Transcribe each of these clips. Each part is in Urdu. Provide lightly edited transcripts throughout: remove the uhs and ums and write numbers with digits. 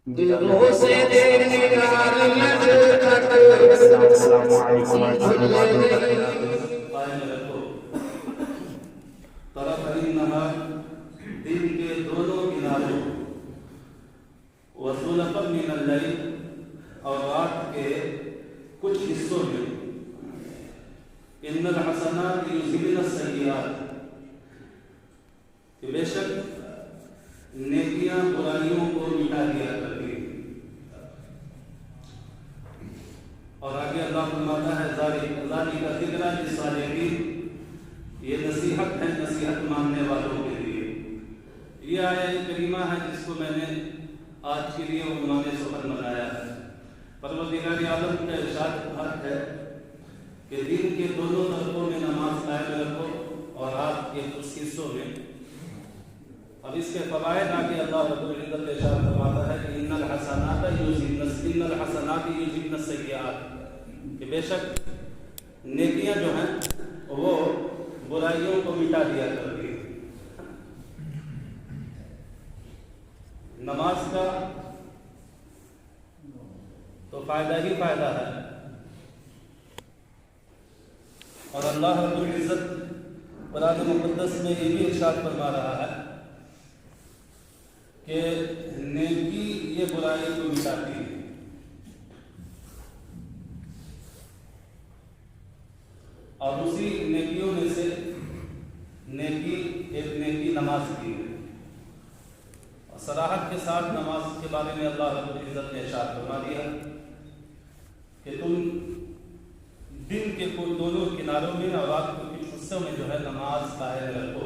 دلوں سے نگار السلام علیکم ورحمۃ اللہ وبرکاتہ۔ قائم رکھو طرفی نہار، دن کے دونوں کناروں، وزلفا من اللیل، اور رات کے کچھ حصوں میں، ان الحسنات یذہبن السیئات، کہ بے شک نیکیاں برائیوں کو مٹا دیا کرتی ہیں۔ اور آگے اللہ فرماتا ہے ذالک کا ذکر للصالحین، یہ نصیحت ہے نصیحت ماننے والوں کے لیے۔ یہ آیت کریمہ ہے جس کو میں نے آج کے لیے عنوان سفر بنایا ہے۔ پروردگار عالم کا ارشاد ہے کہ دن کے دونوں طرفوں میں نماز قائم رکھو اور رات کے کچھ حصوں میں۔ اب اس کے فوائد آگے اللہ رب العزت ارشاد فرماتا ہے کہ ان الحسنات یذہبن السیئات، کہ بے شک نیکیاں جو ہیں وہ برائیوں کو مٹا دیا کرتی ہیں۔ نماز کا تو فائدہ ہی فائدہ ہے، اور اللہ رب العزت قرآن مقدس میں یہ بھی ارشاد فرما رہا ہے کہ نیکی یہ برائی کو مٹاتی ہے۔ اور اسی نیکیوں میں سے ایک نیکی نماز کی ہے، اور صراحت کے ساتھ نماز کے بارے میں اللہ رب العزت نے ارشاد فرما دیا کہ تم دن کے دونوں کناروں میں اور رات کے کچھ حصوں میں جو ہے نماز قائم رکھو۔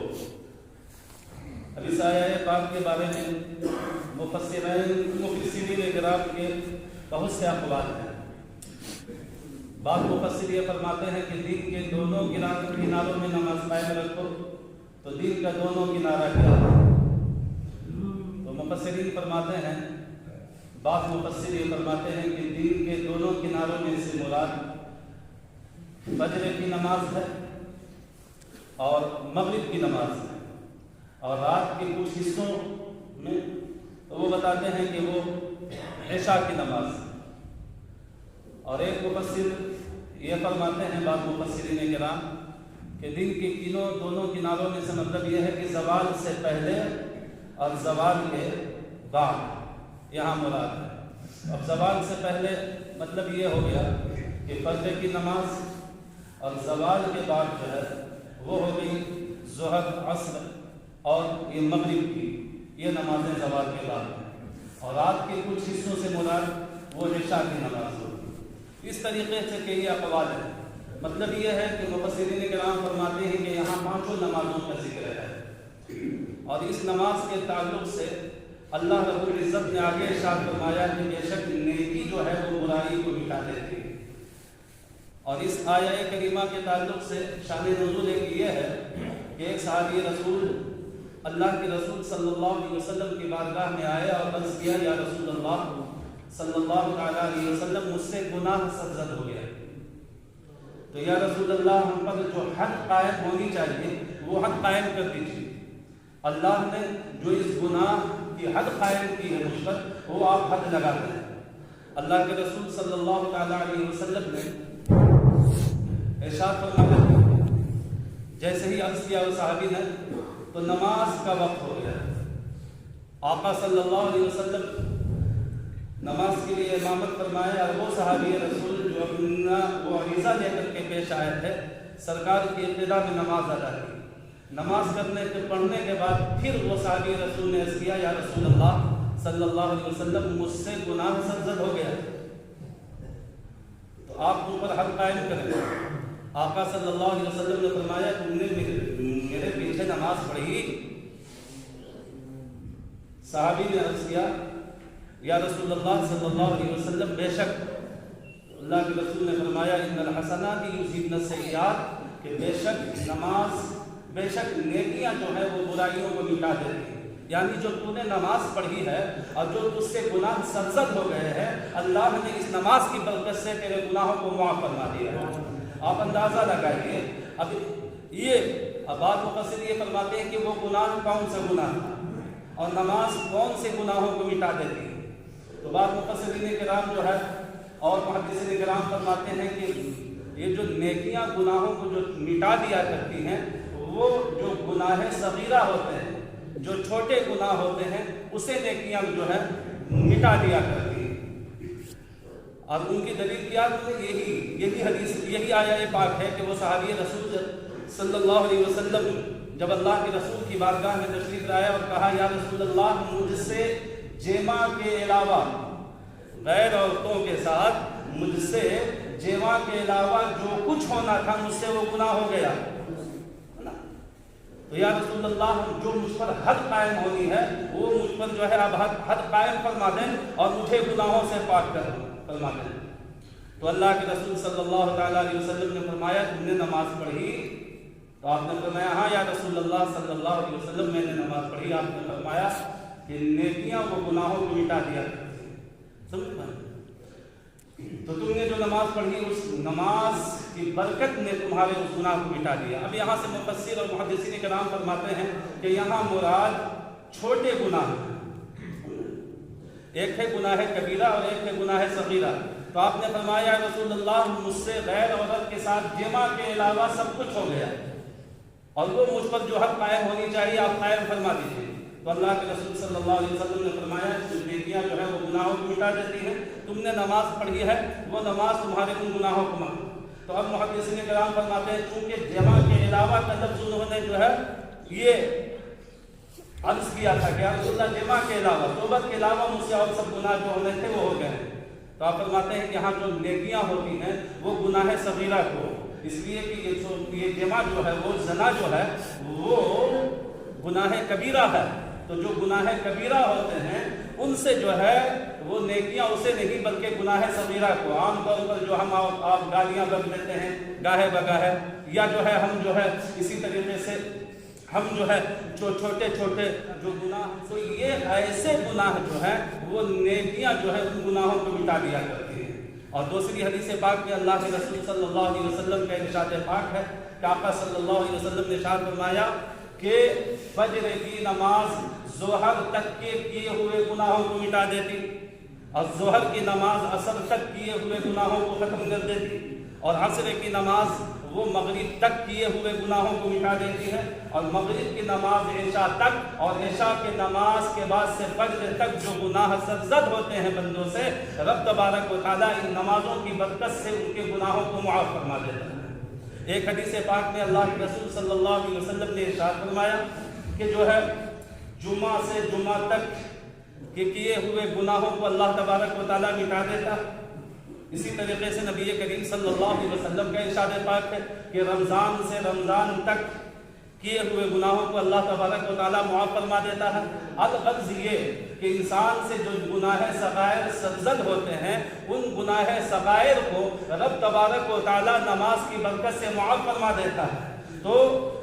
اب اس آیہ پاک کے بارے میں مفسرین کرام کے بہت سے اقوال ہیں۔ بعض مفسر یہ فرماتے ہیں کہ دن کے دونوں کناروں میں نماز قائم رکھو، تو دن کا دونوں کنارہ کیا ہے؟ تو مفسرین فرماتے ہیں، بعض مفسر یہ فرماتے ہیں کہ دن کے دونوں کناروں میں سے مراد فجر کی نماز ہے اور مغرب کی نماز ہے، اور رات کے کچھ حصوں میں تو وہ بتاتے ہیں کہ وہ عشاء کی نماز ہے۔ اور ایک مفسر یہ فرماتے ہیں، بعض مفسرین کرام، کہ دن کے دونوں کناروں میں سے مطلب یہ ہے کہ زوال سے پہلے اور زوال کے بعد یہاں مراد ہے۔ اب زوال سے پہلے مطلب یہ ہو گیا کہ فجر کی نماز، اور زوال کے بعد جو ہے وہ ہو گئی ظہر، عصر اور یہ مغرب کی، یہ نمازیں زوال کے بعد ہیں۔ اور رات کے کچھ حصوں سے مراد وہ عشاء کی نماز ہوگی۔ اس طریقے سے کئی اقوال ہیں۔ مطلب یہ ہے کہ مفسرین کرام فرماتے ہیں کہ یہاں پانچوں نمازوں کا ذکر ہے، اور اس نماز کے تعلق سے اللہ رب العزت نے آگے ارشاد فرمایا کہ بے شک نیکی جو ہے وہ برائی کو مٹا دیتی ہے۔ اور اس آیہ کریمہ کے تعلق سے شان نزول ایک یہ ہے کہ ایک صحابی رسول اللہ کے رسول صلی اللہ علیہ وسلم کی بارگاہ میں آئے اور عرض کیا، یا رسول اللہ صلی اللہ علیہ وسلم، مجھ سے گناہ سرزد ہو گیا، تو یا رسول اللہ ہم پر جو حد قائم ہونی چاہیے وہ حد قائم کر دیجیے۔ اللہ نے جو اس گناہ کی حد قائم کی ہے مجھ پر، وہ آپ حد لگا دیں۔ اللہ کے رسول صلی اللہ علیہ وسلم نے ارشاد فرمایا، جیسے ہی عرض کیا اس صحابی نے، تو نماز کا وقت ہو گیا۔ آقا صلی اللہ علیہ وسلم نماز کے لیے امامت فرمائے، اور وہ صحابی رسول جو وہ عریضہ لے کر کے پیش آئے تھے، سرکار کی ابتدا میں نماز ادا کی۔ نماز پڑھنے کے بعد پھر وہ صحابی رسول نے عرض کیا، یا رسول اللہ صلی اللہ علیہ وسلم، مجھ سے گناہ سرزد ہو گیا، تو آپ اوپر حد قائم کریں۔ آقا صلی اللہ علیہ وسلم نے فرمایا، تم نے میرے پیچھے نماز پڑھی؟ صحابی نے عرض کیا، یا رسول اللہ صلی اللہ علیہ وسلم، بے شک اللہ کے رسول نے فرمایا، ان الحسنات یذہبن السیئات، کہ بے شک نماز، بے شک نیکیاں جو ہے وہ برائیوں کو مٹا دیتی ہیں۔ یعنی جو تو نے نماز پڑھی ہے اور جو تجھ سے گناہ سرزد ہو گئے ہیں، اللہ نے اس نماز کی برکت سے تیرے گناہوں کو معاف فرما دیا ہے۔ آپ اندازہ لگائیے، اب یہ بعض مفسر یہ فرماتے ہیں کہ وہ گناہ کون سا گناہ تھا، اور نماز کون سے گناہوں کو مٹا دیتی ہے۔ تو بعض مفسرین کرام جو ہے اور محدثین کرام فرماتے ہیں کہ یہ جو نیکیاں گناہوں کو جو مٹا دیا کرتی ہیں وہ جو گناہ صغیرہ ہوتے ہیں، جو چھوٹے گناہ ہوتے ہیں، اسے نیکیاں جو ہے مٹا دیا کرتی ہیں۔ اور ان کی دلیل کیا ہے؟ یہی حدیث، یہی آیہ پاک ہے کہ وہ صحابی رسول صلی اللہ علیہ وسلم جب اللہ کے رسول کی بارگاہ میں تشریف لائے اور کہا یا رسول اللہ مجھ سے جیما کے علاوہ غیر عورتوں کے ساتھ مجھ سے جیما کے علاوہ جو کچھ ہونا تھا مجھ سے وہ گناہ ہو گیا، تو یا رسول اللہ جو مجھ پر حد قائم ہونی ہے وہ مجھ پر جو ہے اب حد قائم فرما دیں اور مجھے گناہوں سے پاک فرما دیں۔ تو اللہ کے رسول صلی اللہ تعالیٰ علیہ وسلم نے فرمایا تم نے نماز پڑھی؟ تو آپ نے فرمایا ہاں یا رسول اللہ صلی اللہ علیہ وسلم میں نے نماز پڑھی۔ آپ نے فرمایا کہ نیکیاں وہ گناہوں کو مٹا دیا کرتی ہیں، سمجھ پائے؟ تو تم نے جو نماز پڑھی اس نماز کی برکت نے تمہارے اس گناہ کو مٹا دیا۔ اب یہاں سے مفسر اور محدثین کرام فرماتے ہیں کہ یہاں مراد چھوٹے گناہ، ایک ہے گناہ کبیرہ اور ایک ہے گناہ صغیرہ۔ تو آپ نے فرمایا رسول اللہ مجھ سے غیر عورت کے ساتھ جمع کے علاوہ سب کچھ ہو گیا اور وہ مجھ پر جو حد قائم ہونی چاہیے آپ قائم فرما دیجیے۔ تو اللہ کے رسول صلی اللہ علیہ وسلم نے فرمایا کہ نیکیاں جو ہے وہ گناہوں کو مٹا دیتی ہیں، تم نے نماز پڑھی ہے وہ نماز تمہارے ان گناہوں کو مٹا۔ تو اب محدثین کرام فرماتے ہیں چونکہ جمع کے علاوہ کا لفظ انہوں نے جو ہے یہ عرض کیا تھا کہ رسول اللہ جمع کے علاوہ، توبہ کے علاوہ مجھ سے اور سب گناہ جو ہونے تھے وہ ہو گئے۔ تو آپ فرماتے ہیں کہ یہاں جو نیکیاں ہوتی ہیں وہ گناہ صغیرہ کو، اس لیے کہ یہ جمع جو ہے وہ زنا جو ہے وہ گناہ کبیرہ ہے، تو جو گناہ کبیرہ ہوتے ہیں ان سے جو ہے وہ نیکیاں اسے نہیں بلکہ گناہ صغیرہ کو، عام طور پر جو ہم آپ گالیاں بک دیتے ہیں گاہے بگاہے، یا جو ہے ہم جو ہے اسی طریقے سے ہم جو ہے جو چھوٹے چھوٹے جو گناہ، تو یہ ایسے گناہ جو ہیں وہ نیکیاں جو ہے ان گناہوں کو مٹا دیا کرتی ہیں۔ اور دوسری حدیث پاک میں اللہ کے رسول صلی اللہ علیہ وسلم کا ارشاد پاک ہے کہ آقا صلی اللہ علیہ وسلم نے ارشاد فرمایا کہ فجر کی نماز ظہر تک کے کیے ہوئے گناہوں کو مٹا دیتی، اور ظہر کی نماز عصر تک کیے ہوئے گناہوں کو ختم کر دیتی، اور عصر کی نماز وہ مغرب تک کیے ہوئے گناہوں کو مٹا دیتی ہے، اور مغرب کی نماز عشاء تک، اور عشاء کی نماز کے بعد سے فجر تک جو گناہ سرزد ہوتے ہیں بندوں سے، رب تبارک و تعالیٰ ان نمازوں کی برکت سے ان کے گناہوں کو معاف فرما دیتا ہے۔ ایک حدیث پاک میں اللہ کے رسول صلی اللہ علیہ وسلم نے ارشاد فرمایا کہ جو ہے جمعہ سے جمعہ تک کے کیے ہوئے گناہوں کو اللہ تبارک و تعالیٰ مٹا دیتا۔ اسی طریقے سے نبی کریم صلی اللہ علیہ وسلم کا ارشاد پاک ہے کہ رمضان سے رمضان تک کیے ہوئے گناہوں کو اللہ تبارک و تعالیٰ معاف فرما دیتا ہے۔ الغرض یہ کہ انسان سے جو گناہ صغائر سرزد ہوتے ہیں ان گناہ صغائر کو رب تبارک و تعالیٰ نماز کی برکت سے معاف فرما دیتا ہے۔ تو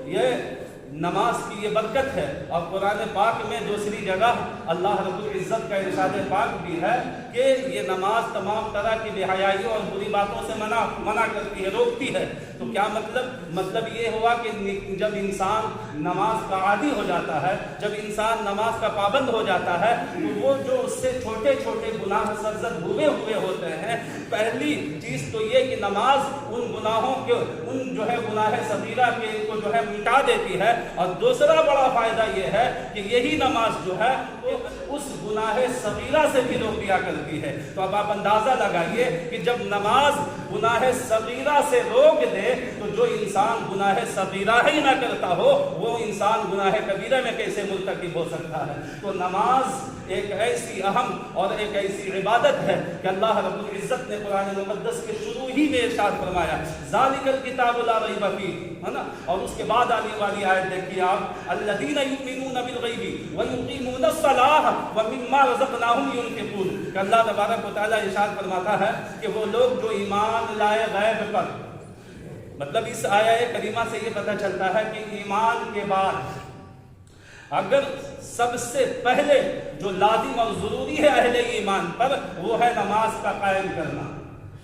یہ نماز کی یہ برکت ہے، اور قرآن پاک میں دوسری جگہ اللہ رب العزت کا ارشاد پاک بھی ہے کہ یہ نماز تمام طرح کی بے حیائی اور بری باتوں سے منع کرتی ہے، روکتی ہے۔ تو کیا مطلب یہ ہوا کہ جب انسان نماز کا عادی ہو جاتا ہے، جب انسان نماز کا پابند ہو جاتا ہے تو وہ جو اس سے چھوٹے چھوٹے گناہ سرزد ہوئے ہوتے ہیں، پہلی چیز تو یہ کہ نماز ان گناہوں کے ان جو ہے گناہ صغیرہ کے کو جو ہے مٹا دیتی ہے، اور دوسرا بڑا فائدہ یہ ہے کہ یہی نماز جو ہے اس گناہ صغیرہ سے بھی روک دیا کرتی ہے۔ تو اب آپ اندازہ لگائیے کہ جب نماز گناہ صغیرہ سے روک دے تو جو انسان گناہ صغیرہ ہی نہ کرتا ہو وہ انسان گناہ کبیرہ میں کیسے مرتکب ہو سکتا ہے۔ تو نماز ایک ایسی اہم اور ایک ایسی عبادت ہے کہ اللہ رب العزت نے قرآن مقدس کے شروع ہی میں ارشاد فرمایا ذالک الکتاب لا ریب فیہ، ہے نا، اور اس کے بعد آنے والی آیت دیکھیے آپ الذین یؤمنون بالغیب ویقیمون الصلاۃ ومما رزقناہم ینفقون، کہ اللہ تبارک و تعالیٰ ارشاد فرماتا ہے کہ وہ لوگ جو ایمان لائے غیب پر، مطلب اس آیہ کریمہ سے یہ پتہ چلتا ہے کہ ایمان کے بعد اگر سب سے پہلے جو لازم اور ضروری ہے اہل ایمان پر وہ ہے نماز کا قائم کرنا،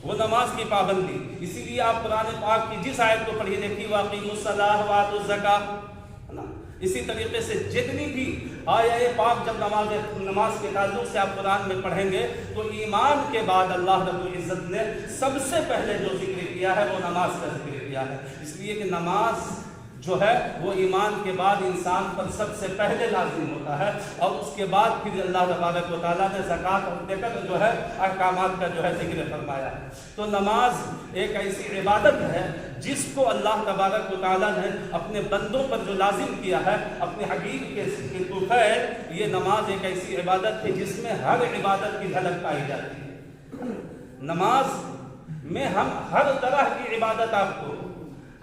وہ نماز کی پابندی۔ اسی لیے آپ قرآن پاک کی جس آیت کو پڑھی دیکھی واقیموا الصلاۃ وآتوا الزکاۃ، اسی طریقے سے جتنی بھی آیے پاک جب نماز کے تعلق سے آپ قرآن میں پڑھیں گے تو ایمان کے بعد اللہ رب العزت نے سب سے پہلے جو ذکر کیا ہے وہ نماز کا ذکر کیا ہے، اس لیے کہ نماز جو ہے وہ ایمان کے بعد انسان پر سب سے پہلے لازم ہوتا ہے، اور اس کے بعد پھر اللہ تبارک و تعالیٰ نے زکوٰۃ اور دیگر جو ہے احکامات کا جو ہے ذکر فرمایا ہے۔ تو نماز ایک ایسی عبادت ہے جس کو اللہ تبارک و تعالیٰ نے اپنے بندوں پر جو لازم کیا ہے اپنے حبیب کے توفیل، یہ نماز ایک ایسی عبادت ہے جس میں ہر عبادت کی جھلک پائی جاتی ہے۔ نماز میں ہم ہر طرح کی عبادت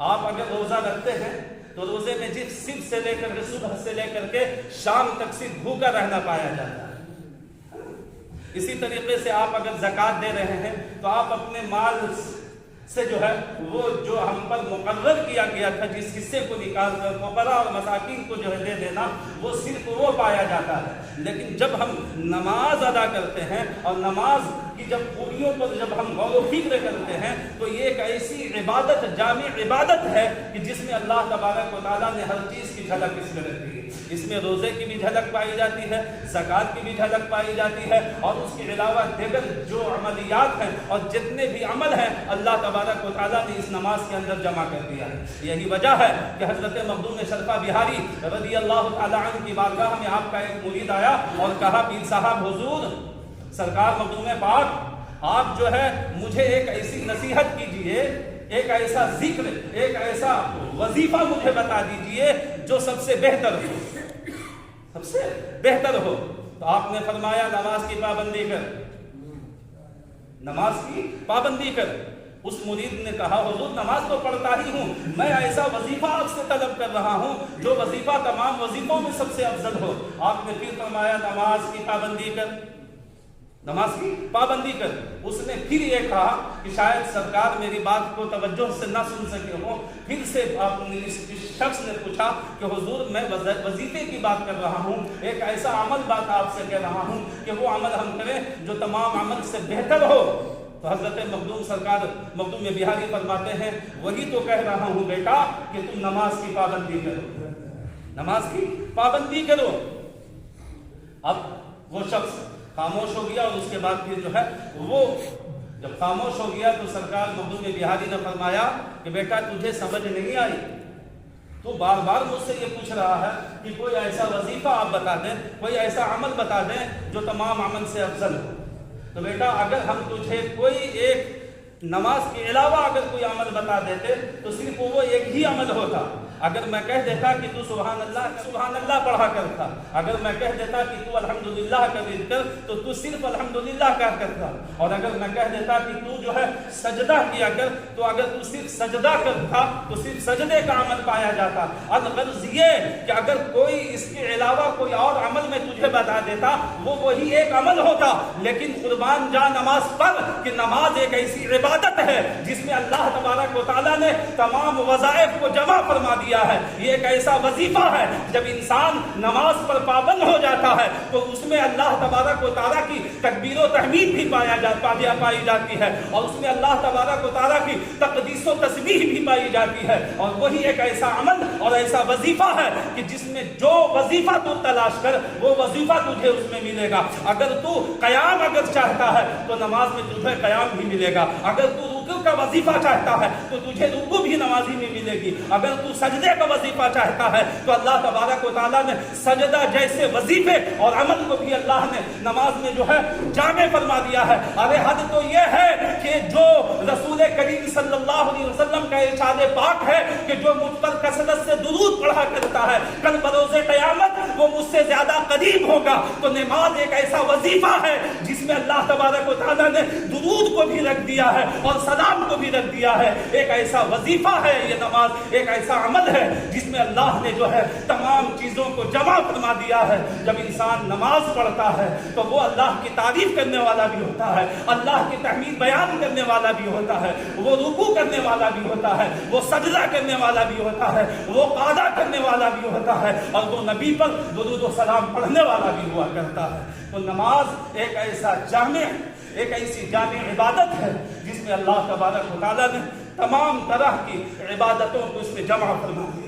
آپ اگر روزہ رکھتے ہیں تو روزے میں صبح سے لے کر کے صبح سے لے کر کے شام تک صرف بھوکا رہنا پایا جاتا ہے۔ اسی طریقے سے آپ اگر زکوٰۃ دے رہے ہیں تو آپ اپنے مال سے جو ہے وہ جو ہم پر مقرر کیا گیا تھا جس حصے کو نکال کر فقراء اور مساکین کو جو ہے دے دینا، وہ صرف وہ پایا جاتا ہے۔ لیکن جب ہم نماز ادا کرتے ہیں اور نماز کی جب خوبیوں پر جب ہم غور و فکر کرتے ہیں تو یہ ایک ایسی عبادت، جامع عبادت ہے کہ جس میں اللہ تبارک و تعالیٰ نے ہر چیز کی جھلک اس میں رکھ دی ہے۔ اس میں روزے کی بھی جھلک پائی جاتی ہے، زکوٰۃ کی بھی جھلک پائی جاتی ہے، اور اس کے علاوہ دیگر جو عملیات ہیں اور جتنے بھی عمل ہیں اللہ تبارک و تعالیٰ نے اس نماز کے اندر جمع کر دیا ہے۔ یہی وجہ ہے کہ حضرت مخدوم شرفہ بہاری رضی اللہ تعالیٰ عنہ کی بارگاہ میں آپ کا ایک مرید آیا اور کہا، پیر صاحب حضور سرکار مخدوم پاک، آپ جو ہے مجھے ایک ایسی نصیحت کیجئے، ایک ایسا ذکر، ایک ایسا وظیفہ مجھے بتا دیجئے جو سب سے بہتر ہو، سب سے بہتر ہو۔ تو آپ نے فرمایا نماز کی پابندی کر، نماز کی پابندی کر۔ اس مرید نے کہا حضور نماز تو پڑھتا ہی ہوں، میں ایسا وظیفہ آپ سے طلب کر رہا ہوں جو وظیفہ تمام وظیفوں میں سب سے افضل ہو۔ آپ نے پھر فرمایا نماز کی پابندی کر، نماز کی پابندی کر۔ اس نے پھر یہ کہا کہ شاید سرکار میری بات کو توجہ سے نہ سن سکے ہو، پھر سے آپ نے اس شخص نے پوچھا کہ حضور میں وظیفے کی بات کر رہا ہوں، ایک ایسا عمل بات آپ سے کہہ رہا ہوں کہ وہ عمل ہم کریں جو تمام عمل سے بہتر ہو۔ تو حضرت مخدوم سرکار مخدوم بہاری فرماتے ہیں وہی تو کہہ رہا ہوں بیٹا کہ تم نماز کی پابندی کرو، نماز کی پابندی کرو۔ اب وہ شخص خاموش ہو گیا، اور اس کے بعد پھر جو ہے وہ جب خاموش ہو گیا تو سرکار مخدوم بہاری نے فرمایا کہ بیٹا تجھے سمجھ نہیں آئی، تو بار بار مجھ سے یہ پوچھ رہا ہے کہ کوئی ایسا وظیفہ آپ بتا دیں، کوئی ایسا عمل بتا دیں جو تمام عمل سے افضل ہو۔ تو بیٹا اگر ہم تجھے کوئی ایک نماز کے علاوہ اگر کوئی عمل بتا دیتے تو صرف وہ ایک ہی عمل ہوتا۔ اگر میں کہہ دیتا کہ تو سبحان اللہ پڑھا کرتا، اگر میں کہہ دیتا کہ تو الحمدللہ کا ذکر کر تو تو صرف الحمدللہ کہا کرتا، اور اگر میں کہہ دیتا کہ تو جو ہے سجدہ کیا کر تو اگر تو صرف سجدہ کرتا تو صرف سجدے کا عمل پایا جاتا۔ الغرض یہ کہ اگر کوئی اس کے علاوہ کوئی اور عمل میں تجھے بتا دیتا وہ وہی ایک عمل ہوتا، لیکن قربان جا نماز پڑھ کہ نماز ایک ایسی عبادت ہے جس میں اللہ تبارک و تعالیٰ نے تمام وظائف کو جمع فرما دیا ہے۔ یہ ایک ایسا وظیفہ ہے جب انسان نماز پر پابند ہو جاتا ہے تو اس میں اللہ تبارک و تعالیٰ کی تکبیر و تحمید بھی پائی جاتی ہے، اور اس میں اللہ تبارک و تعالیٰ کی تقدیس و تسبیح بھی پائی جاتی ہے۔ اور وہی ایک ایسا عمل اور ایسا وظیفہ ہے کہ جس میں جو وظیفہ تو تلاش کر وہ وظیفہ تجھے اس میں ملے گا۔ اگر تو قیام اگر چاہتا ہے تو نماز میں تجھے قیام بھی ملے گا، اگر تو رکوع کا وظیفہ چاہتا ہے تو تجھے رکوع بھی نمازی میں ملے گی، اگر تو سجدے کا وظیفہ چاہتا ہے تو اللہ تبارک و تعالیٰ نے سجدہ جیسے وظیفے اور عمل کو بھی اللہ نے نماز میں جو ہے جامع فرما دیا ہے۔ ارے حد تو یہ ہے کہ جو رسول کریم صلی اللہ علیہ وسلم کا ارشاد پاک ہے کہ جو مجھ پر کثرت سے درود پڑھا کرتا ہے کل بروز قیامت وہ مجھ سے زیادہ قریب ہوگا۔ تو نماز ایک ایسا وظیفہ ہے جس میں اللہ تبارک و تعالیٰ نے درود کو بھی رکھ دیا ہے اور سلام کو بھی رکھ دیا ہے۔ ایک ایسا وظیفہ ہے یہ نماز، ایک ایسا عمل ہے جس میں اللہ نے جو ہے تمام چیزوں کو جمع فرما دیا ہے۔ جب انسان نماز پڑھتا ہے تو وہ اللہ کی تعریف کرنے والا بھی ہوتا ہے، اللہ کی تحمید بیان کرنے والا بھی ہوتا ہے، وہ رکوع کرنے والا بھی ہوتا ہے، وہ سجدہ کرنے والا بھی ہوتا ہے، وہ قعدہ کرنے والا بھی ہوتا ہے، اور وہ نبی پر درود و سلام پڑھنے والا بھی ہوا کرتا ہے۔ تو نماز ایک ایسا جامع، ایک ایسی جامع عبادت ہے جس میں اللہ تبارک و تعالیٰ نے تمام طرح کی عبادتوں کو اس میں جمع فرما دیا۔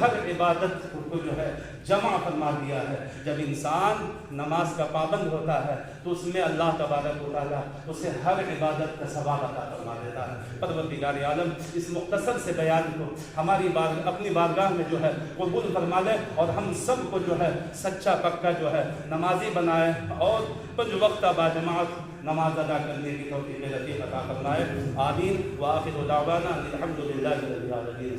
ہر عبادت کو جو ہے جمع فرما دیا ہے۔ جب انسان نماز کا پابند ہوتا ہے تو اس میں اللہ تبارک و تعالیٰ اسے ہر عبادت کا ثواب عطا فرما دیتا ہے۔ پروردگار عالم اس مختصر سے بیان کو ہماری اپنی بارگاہ میں جو ہے قبول فرما لے، اور ہم سب کو جو ہے سچا پکا جو ہے نمازی بنائے، اور 5 وقت باجماعت نماز ادا کرنے کی توفیق عطا فرمائے۔ آمین۔ وآخر دعوانا الحمد للہ رب العالمین۔